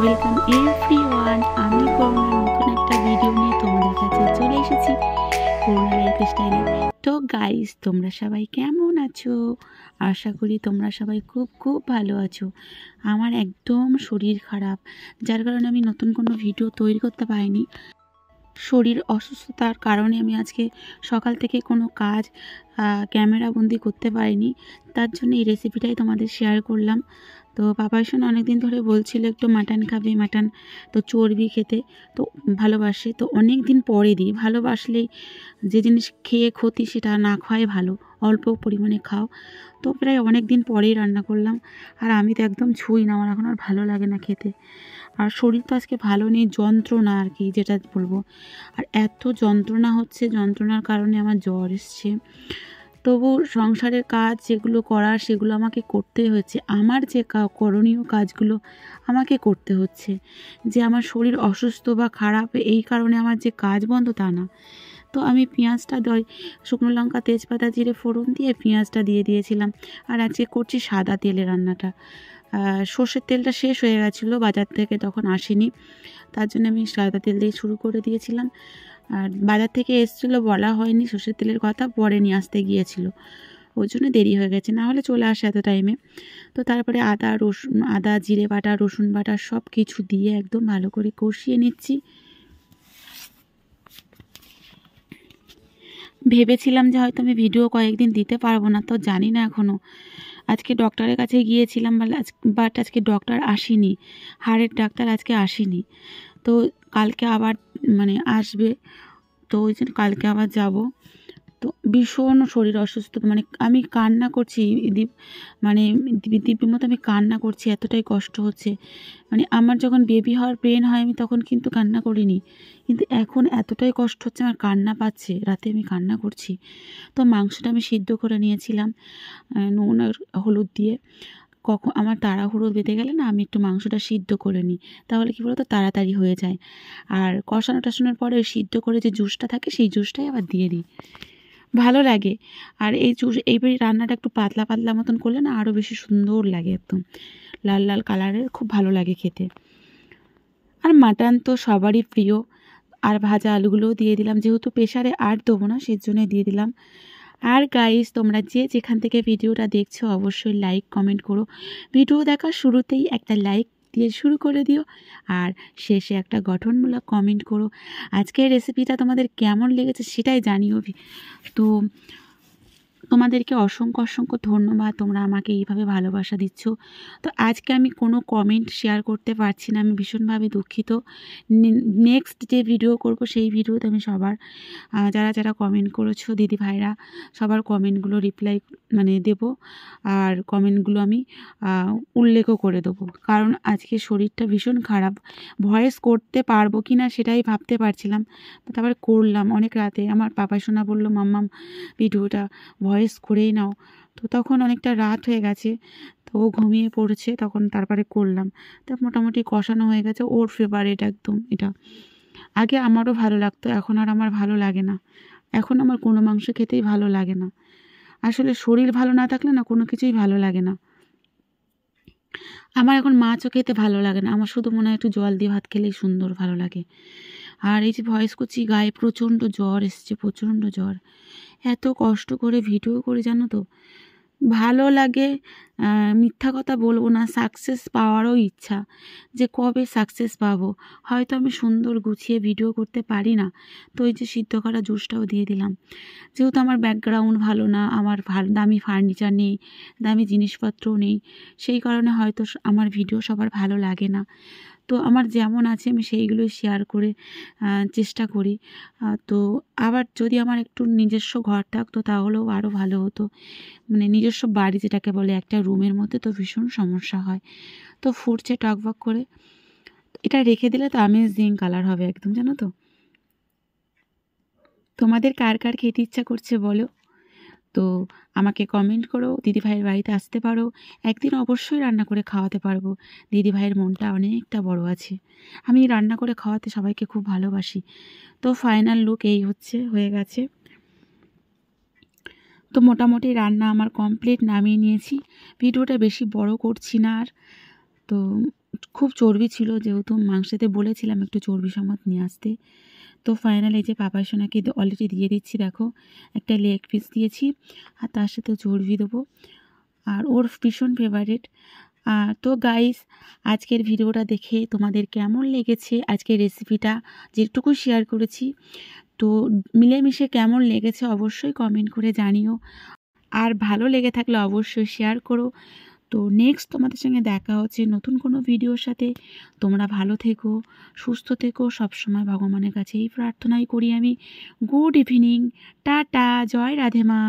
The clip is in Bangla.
Welcome everyone. আমি করুণা নতুন একটা ভিডিও নিয়ে তোমাদের কাছে চলে এসেছি, করুণা লাইফস্টাইলে। তো গাইস, তোমরা সবাই কেমন আছো? আশা করি তোমরা সবাই খুব খুব ভালো আছো। আমার একদম শরীর খারাপ, যার কারণে আমি নতুন কোনো ভিডিও তৈরি করতে পারিনি। শরীর অসুস্থতার কারণে আমি আজকে সকাল থেকে কোনো কাজ ক্যামেরাবন্দি করতে পারিনি। তার জন্য এই রেসিপিটাই তোমাদের শেয়ার করলাম। তো পাপাই শোনা অনেকদিন ধরে বলছিল একটু মাটন খাবে, মাটন তো চর্বি খেতে তো ভালোবাসে। তো অনেক দিন পরে দিই, ভালোবাসলেই যে জিনিস খেয়ে ক্ষতি সেটা না খাওয়াই ভালো, অল্প পরিমাণে খাও। তো প্রায় অনেক দিন পরেই রান্না করলাম, আর আমি তো একদম ছুঁই না, আমার এখন আর ভালো লাগে না খেতে। আর শরীর তো আজকে ভালো নেই, যন্ত্রণা আর কি যেটা বলবো। আর এত যন্ত্রণা হচ্ছে, যন্ত্রণার কারণে আমার জ্বর এসছে। তবু সংসারের কাজ যেগুলো করার সেগুলো আমাকে করতেই হচ্ছে। আমার যে করণীয় কাজগুলো আমাকে করতে হচ্ছে। যে আমার শরীর অসুস্থ বা খারাপ এই কারণে আমার যে কাজ বন্ধ তা না। তো আমি পেঁয়াজটা শুকনো লঙ্কা তেজপাতা জিরে ফোড়ন দিয়ে পেঁয়াজটা দিয়ে দিয়েছিলাম। আর আজকে করছি সাদা তেলে রান্নাটা। সর্ষের তেলটা শেষ হয়ে গেছিলো বাজার থেকে, তখন আসেনি, তার জন্য আমি সাদা তেল দিয়ে শুরু করে দিয়েছিলাম। আর বাজার থেকে এসেছিলো, বলা হয়নি সর্ষের তেলের কথা, পরে নিয়ে আসতে গিয়েছিলো, ওই জন্য দেরি হয়ে গেছে, না হলে চলে আসে এত টাইমে। তো তারপরে আদা জিরে বাটা রসুন বাটা সব কিছু দিয়ে একদম ভালো করে কষিয়ে নিচ্ছি। ভেবেছিলাম যে হয়তো আমি ভিডিও কয়েকদিন দিতে পারবো না, তো জানি না এখনও। আজকে ডক্টরের কাছে গিয়েছিলাম, বাট আজকে ডক্টর আসেনি, হাড়ের ডাক্তার আজকে আসেনি। তো কালকে আবার আসবে, তো ওই জন্য কালকে আবার যাব। তো ভীষণ শরীর অসুস্থ, আমি কান্না করছি দিব্যির মতো আমি কান্না করছি, এতটাই কষ্ট হচ্ছে। আমার যখন বেবি হওয়ার পেন হয় আমি তখন কিন্তু কান্না করিনি, কিন্তু এখন এতটাই কষ্ট হচ্ছে, আমার কান্না পাচ্ছে, রাতে আমি কান্না করছি। তো মাংসটা আমি সিদ্ধ করে নিয়েছিলাম নুন আর হলুদ দিয়ে। আমার তাড়াহুড়ো বেঁধে গেলে না, আমি একটু মাংসটা সিদ্ধ করে নিই, তাহলে কী বলতো তাড়াতাড়ি হয়ে যায়। আর কষানো টাষানোর পরে সিদ্ধ করে যে জুসটা থাকে সেই জুসটাই আবার দিয়ে দিই, ভালো লাগে। আর এইবারই রান্নাটা একটু পাতলা পাতলা মতন করলে না আরও বেশি সুন্দর লাগে, একদম লাল লাল কালারের, খুব ভালো লাগে খেতে। আর মাটন তো সবারই প্রিয়। আর ভাজা আলুগুলোও দিয়ে দিলাম, যেহেতু প্রেশারে আর দেবো না সেই জন্য দিয়ে দিলাম। আর গাইস, তোমরা যে যেখান থেকে ভিডিওটা দেখছো অবশ্যই লাইক কমেন্ট করো। ভিডিও দেখার শুরুতেই একটা লাইক দিয়ে শুরু করে দিও, আর শেষে একটা গঠনমূলক কমেন্ট করো। আজকের রেসিপিটা তোমাদের কেমন লেগেছে সেটাই জানিও। তো তোমাদেরকে অসংখ্য অসংখ্য ধন্যবাদ, তোমরা আমাকে এইভাবে ভালোবাসা দিচ্ছ। তো আজকে আমি কোনো কমেন্ট শেয়ার করতে পারছি না, আমি ভীষণভাবে দুঃখিত। নেক্সট যে ভিডিও করব সেই ভিডিওতে আমি সবার যারা যারা কমেন্ট করেছো দিদি ভাইরা, সবার কমেন্টগুলো রিপ্লাই দেব, আর কমেন্টগুলো আমি উল্লেখও করে দেবো। কারণ আজকে শরীরটা ভীষণ খারাপ, ভয়েস করতে পারবো কি না সেটাই ভাবতে পারছিলাম। তো তারপরে করলাম অনেক রাতে, আমার পাপা সোনা বললো মাম্মাম ভিডিওটা ভয়েস করেই নাও। তো তখন অনেকটা রাত হয়ে গেছে, তো ও ঘুমিয়ে পড়েছে, তখন তারপরে করলাম। তো মোটামুটি কষানো হয়ে গেছে, ওর ফেভারিট একদম এটা। আগে আমারও ভালো লাগতো, এখন আর আমার ভালো লাগে না। এখন আমার কোনো মাংস খেতেই ভালো লাগে না। আসলে শরীর ভালো না থাকলে না কোনো কিছুই ভালো লাগে না। আমার এখন মাছও খেতে ভালো লাগে না, আমার শুধু মনে হয় একটু জল দিয়ে ভাত খেলেই সুন্দর ভালো লাগে। আর এই যে ভয়েস করছি, গায়ে প্রচণ্ড জ্বর এসছে, প্রচণ্ড জ্বর। এত কষ্ট করে ভিডিও করে জানো তো, ভালো লাগে, মিথ্যা কথা বলবো না, সাকসেস পাওয়ারও ইচ্ছা, যে কবে সাকসেস পাবো। হয়তো আমি সুন্দর গুছিয়ে ভিডিও করতে পারি না, তো ওই যে সিদ্ধ করা জুসটাও দিয়ে দিলাম। যেহেতু আমার ব্যাকগ্রাউন্ড ভালো না, আমার দামি ফার্নিচার নেই, দামি জিনিসপত্রও নেই, সেই কারণে হয়তো আমার ভিডিও সবার ভালো লাগে না। তো আমার যেমন আছে আমি সেইগুলোই শেয়ার করে চেষ্টা করি। তো আবার যদি আমার একটু নিজস্ব ঘর থাকতো তাহলেও আরও ভালো হতো, নিজস্ব বাড়ি যেটাকে বলে, একটা রুমের মধ্যে তো ভীষণ সমস্যা হয়। তো ফুটছে টকবক করে, এটা রেখে দিলে তো অ্যামেজিং কালার হবে একদম, জানো তো। তোমাদের কার কার খেতে ইচ্ছা করছে বলো, তো আমাকে কমেন্ট করো। দিদিভাইয়ের বাড়িতে আসতে পারো, একদিন অবশ্যই রান্না করে খাওয়াতে পারবো। দিদিভাইয়ের মনটা অনেকটা বড় আছে, আমি রান্না করে খাওয়াতে সবাইকে খুব ভালোবাসি। তো ফাইনাল লুক এই হয়ে গেছে। তো মোটামুটি রান্না আমার কমপ্লিট, নামিয়ে নিয়েছি। ভিডিওটা বেশি বড় করছি না আর। তো খুব চর্বি ছিল, যেহেতু মাংসেতে বলেছিলাম একটু চর্বি সমেত নিয়ে আসতে। তো ফাইনালি এই যে পাপাই সোনাকে অলরেডি দিয়ে দিচ্ছি, দেখো একটা লেগ পিস দিয়েছি আর তার সাথে চর্বি দেবো, আর ওর ভীষণ ফেভারিট। তো গাইস, আজকের ভিডিওটা দেখে তোমাদের কেমন লেগেছে, আজকের রেসিপিটা যেটুকু শেয়ার করেছি, তো মিলেমিশে কেমন লেগেছে অবশ্যই কমেন্ট করে জানিও, আর ভালো লেগে থাকলে অবশ্যই শেয়ার করো। তো নেক্সট তোমাদের সঙ্গে দেখা হচ্ছে নতুন কোনো ভিডিওর সাথে। তোমরা ভালো থেকো, সুস্থ থেকো, সবসময় ভগবানের কাছে এই প্রার্থনাই করি আমি। গুড ইভিনিং, টাটা, জয় রাধে মা।